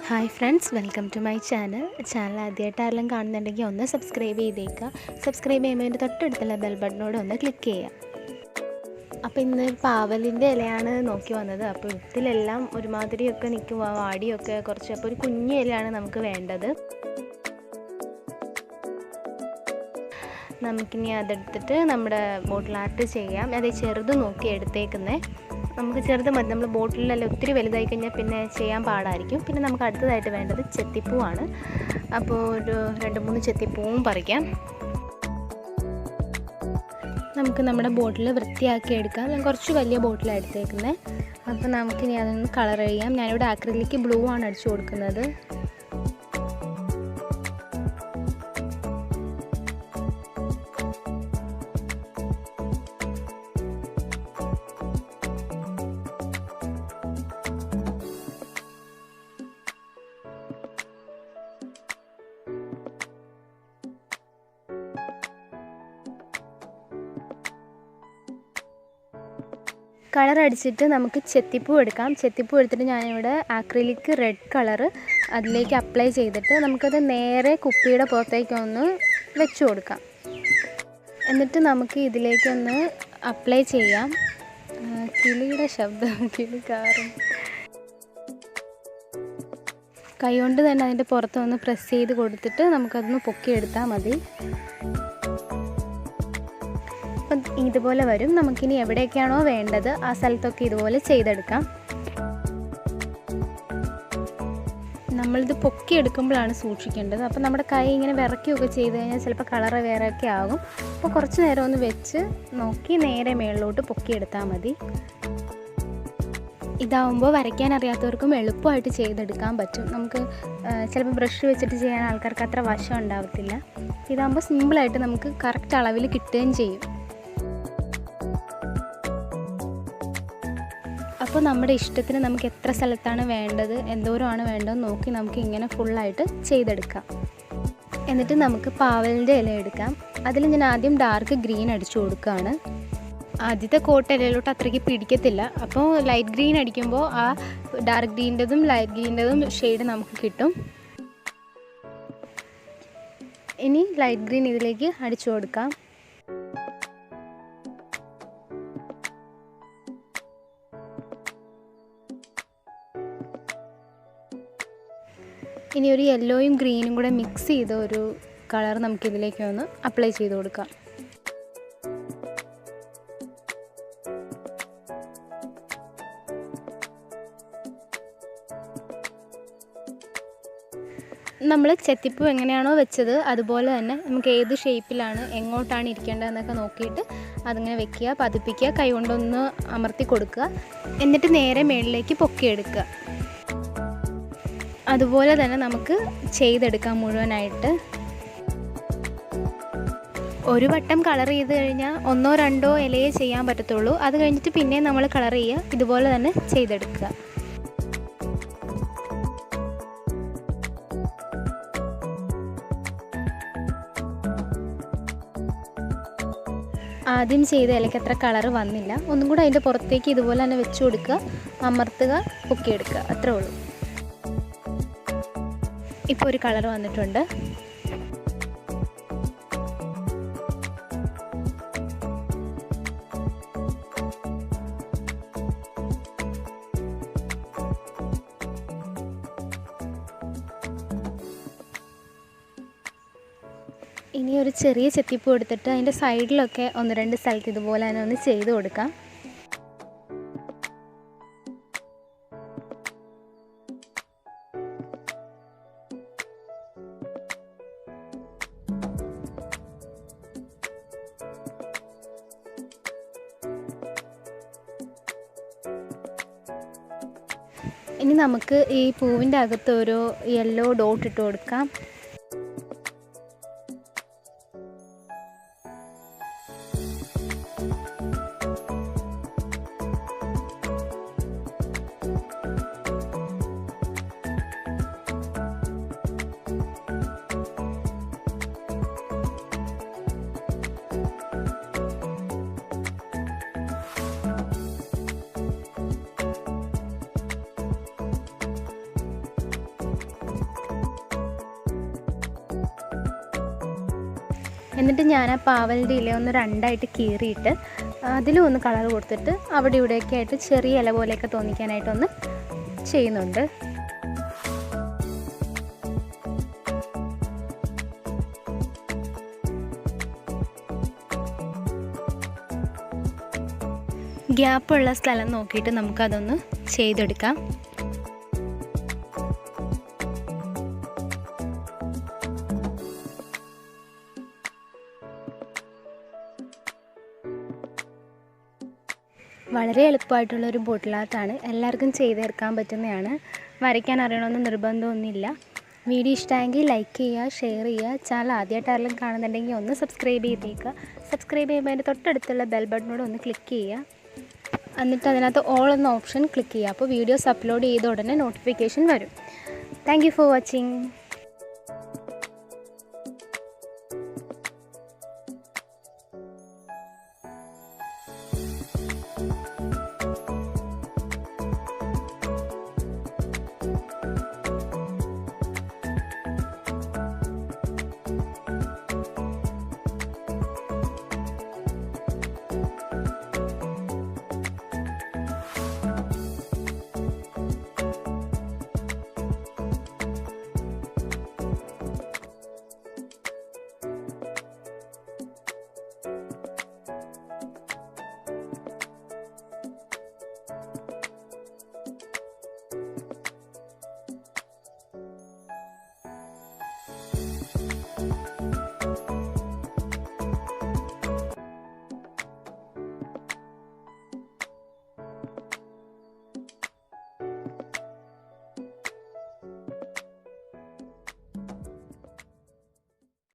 Hi friends, welcome to my channel ആദ്യമായിട്ട് ആരെല്ലാം കാണുന്നുണ്ടെങ്കിൽ ഒന്ന് സബ്സ്ക്രൈബ് ചെയ്തേക്കുക. സബ്സ്ക്രൈബ് ചെയ്യുമ്പോൾ അതിൻ്റെ തൊട്ടടുത്തുള്ള ബെൽ ബട്ടനോട് ഒന്ന് ക്ലിക്ക് ചെയ്യുക. അപ്പോൾ ഇന്ന് പാവലിൻ്റെ ഇലയാണ് നോക്കി വന്നത്. അപ്പോൾ ഇതിലെല്ലാം ഒരുമാതിരിയൊക്കെ നിൽക്കുക, വാടിയൊക്കെ കുറച്ച്. അപ്പോൾ ഒരു കുഞ്ഞു ഇലയാണ് നമുക്ക് വേണ്ടത്. നമുക്കിനി അതെടുത്തിട്ട് നമ്മുടെ ബോട്ടിൽ ആർട്ട് ചെയ്യാം. അത് ചെറുത് നോക്കി എടുത്തേക്കുന്നത്. നമുക്ക് ചെറുത് മതി. നമ്മൾ ബോട്ടിലെല്ലാം ഒത്തിരി വലുതായി കഴിഞ്ഞാൽ പിന്നെ ചെയ്യാൻ പാടായിരിക്കും. പിന്നെ നമുക്ക് അടുത്തതായിട്ട് വേണ്ടത് ചെത്തിപ്പൂവാണ്. അപ്പോൾ ഒരു 2-3 ചെത്തിപ്പൂവും പറിക്കാം. നമുക്ക് നമ്മുടെ ബോട്ടിൽ വൃത്തിയാക്കി എടുക്കാം. ഞാൻ കുറച്ച് വലിയ ബോട്ടിലാണ് എടുത്തേക്കുന്നത്. അപ്പോൾ നമുക്കിനി അതൊന്ന് കളർ ചെയ്യാം. ഞാനിവിടെ അക്രിലിക് ബ്ലൂ ആണ് അടിച്ചു കൊടുക്കുന്നത്. കളർ അടിച്ചിട്ട് നമുക്ക് ചെത്തിപ്പൂ എടുക്കാം. ചെത്തിപ്പൂ എടുത്തിട്ട് ഞാനിവിടെ ആക്രിലിക് റെഡ് കളറ് അതിലേക്ക് അപ്ലൈ ചെയ്തിട്ട് നമുക്കത് നേരെ കുപ്പിയുടെ പുറത്തേക്കൊന്ന് വെച്ച് കൊടുക്കാം. എന്നിട്ട് നമുക്ക് ഇതിലേക്കൊന്ന് അപ്ലൈ ചെയ്യാം. കിളിയുടെ ശബ്ദം, കിളി കാറും. കൈ കൊണ്ട് തന്നെ അതിൻ്റെ പുറത്തൊന്ന് പ്രസ് ചെയ്ത് കൊടുത്തിട്ട് നമുക്കതൊന്ന് പൊക്കിയെടുത്താൽ മതി. അപ്പം ഇതുപോലെ വരും. നമുക്കിനി എവിടെയൊക്കെയാണോ വേണ്ടത് ആ സ്ഥലത്തൊക്കെ ഇതുപോലെ ചെയ്തെടുക്കാം. നമ്മളിത് പൊക്കിയെടുക്കുമ്പോഴാണ് സൂക്ഷിക്കേണ്ടത്. അപ്പോൾ നമ്മുടെ കൈ ഇങ്ങനെ വിറയ്ക്കുകയൊക്കെ ചെയ്ത് കഴിഞ്ഞാൽ ചിലപ്പോൾ കളറ് വേറെയൊക്കെ ആകും. അപ്പോൾ കുറച്ച് നേരം ഒന്ന് വെച്ച് നോക്കി നേരെ മുകളിലോട്ട് പൊക്കിയെടുത്താൽ മതി. ഇതാവുമ്പോൾ വരയ്ക്കാൻ അറിയാത്തവർക്കും എളുപ്പമായിട്ട് ചെയ്തെടുക്കാൻ പറ്റും. നമുക്ക് ചിലപ്പോൾ ബ്രഷ് വെച്ചിട്ട് ചെയ്യാൻ ആൾക്കാർക്ക് അത്ര വശം ഉണ്ടാവത്തില്ല. ഇതാകുമ്പോൾ സിമ്പിളായിട്ട് നമുക്ക് കറക്റ്റ് അളവിൽ കിട്ടുകയും ചെയ്യും. അപ്പോൾ നമ്മുടെ ഇഷ്ടത്തിന് നമുക്ക് എത്ര സ്ഥലത്താണ് വേണ്ടത്, എന്തോരമാണ് വേണ്ടതെന്ന് നോക്കി നമുക്ക് ഇങ്ങനെ ഫുള്ളായിട്ട് ചെയ്തെടുക്കാം. എന്നിട്ട് നമുക്ക് പാവലിൻ്റെ ഇല എടുക്കാം. അതിൽ ഞാൻ ആദ്യം ഡാർക്ക് ഗ്രീൻ അടിച്ചു കൊടുക്കുകയാണ്. ആദ്യത്തെ കോട്ട് ഇലയിലോട്ട് അത്രയ്ക്ക് പിടിക്കത്തില്ല. അപ്പോൾ ലൈറ്റ് ഗ്രീൻ അടിക്കുമ്പോൾ ആ ഡാർക്ക് ഗ്രീൻ്റെതും ലൈറ്റ് ഗ്രീൻ്റെതും ഷെയ്ഡ് നമുക്ക് കിട്ടും. ഇനി ലൈറ്റ് ഗ്രീൻ ഇതിലേക്ക് അടിച്ചു കൊടുക്കാം. ഇനി ഒരു യെല്ലോയും ഗ്രീനും കൂടെ മിക്സ് ചെയ്ത ഒരു കളർ നമുക്കിതിലേക്ക് ഒന്ന് അപ്ലൈ ചെയ്ത് കൊടുക്കാം. നമ്മൾ ചെത്തിപ്പൂ എങ്ങനെയാണോ വെച്ചത് അതുപോലെ തന്നെ നമുക്ക് ഏത് ഷേപ്പിലാണ് എങ്ങോട്ടാണ് ഇരിക്കേണ്ടതെന്നൊക്കെ നോക്കിയിട്ട് അതിങ്ങനെ വെക്കുക, പതിപ്പിക്കുക, കൈ കൊണ്ടൊന്ന് അമർത്തി കൊടുക്കുക. എന്നിട്ട് നേരെ മുകളിലേക്ക് പൊക്കിയെടുക്കുക. അതുപോലെ തന്നെ നമുക്ക് ചെയ്തെടുക്കാം മുഴുവനായിട്ട്. ഒരു വട്ടം കളർ ചെയ്ത് കഴിഞ്ഞാൽ 1-2 ഇലയെ ചെയ്യാൻ പറ്റത്തുള്ളൂ. അത് കഴിഞ്ഞിട്ട് പിന്നെ നമ്മൾ കളർ ചെയ്യുക. ഇതുപോലെ തന്നെ ചെയ്തെടുക്കുക. ആദ്യം ചെയ്ത ഇലയ്ക്ക് അത്ര കളറ് വന്നില്ല. ഒന്നും കൂടെ അതിൻ്റെ പുറത്തേക്ക് ഇതുപോലെ തന്നെ വെച്ച് കൊടുക്കുക, അമർത്തുക, പൊക്കിയെടുക്കുക. അത്രേ ഉള്ളൂ. ഇപ്പോൾ ഒരു കളർ വന്നിട്ടുണ്ട്. ഇനി ഒരു ചെറിയ ചെത്തിപ്പൂ എടുത്തിട്ട് അതിൻ്റെ സൈഡിലൊക്കെ 1-2 സ്ഥലത്ത് ഇതുപോലെ തന്നെ ഒന്ന് ചെയ്ത് കൊടുക്കാം. ഇനി നമുക്ക് ഈ പൂവിൻ്റെ അകത്ത് ഒരു യെല്ലോ ഡോട്ട് ഇട്ട് കൊടുക്കാം. എന്നിട്ട് ഞാൻ ആ പാവലിൻ്റെ ഇല ഒന്ന് രണ്ടായിട്ട് കീറിയിട്ട് അതിലും ഒന്ന് കളർ കൊടുത്തിട്ട് അവിടെ ഇവിടെയൊക്കെ ആയിട്ട് ചെറിയ ഇല പോലെയൊക്കെ തോന്നിക്കാനായിട്ടൊന്ന് ചെയ്യുന്നുണ്ട്. ഗ്യാപ്പുള്ള സ്ഥലം നോക്കിയിട്ട് നമുക്കതൊന്ന് ചെയ്തെടുക്കാം. വളരെ എളുപ്പമായിട്ടുള്ളൊരു ബോട്ടിൽ ആർട്ടാണ്, എല്ലാവർക്കും ചെയ്തെടുക്കാൻ പറ്റുന്നതാണ്. വരയ്ക്കാൻ അറിയണമെന്ന് നിർബന്ധമൊന്നുമില്ല. വീഡിയോ ഇഷ്ടമായെങ്കിൽ ലൈക്ക് ചെയ്യുക, ഷെയർ ചെയ്യുക. ചാനൽ ആദ്യമായിട്ട് ആരെങ്കിലും കാണുന്നുണ്ടെങ്കിൽ ഒന്ന് സബ്സ്ക്രൈബ് ചെയ്തേക്കുക. സബ്സ്ക്രൈബ് ചെയ്യുമ്പോൾ അതിൻ്റെ തൊട്ടടുത്തുള്ള ബെൽ ബട്ടനോട് ഒന്ന് ക്ലിക്ക് ചെയ്യുക. എന്നിട്ട് അതിനകത്ത് ഓൾ എന്ന ഓപ്ഷൻ ക്ലിക്ക് ചെയ്യുക. അപ്പോൾ വീഡിയോസ് അപ്ലോഡ് ചെയ്ത ഉടനെ നോട്ടിഫിക്കേഷൻ വരും. Thank you for watching.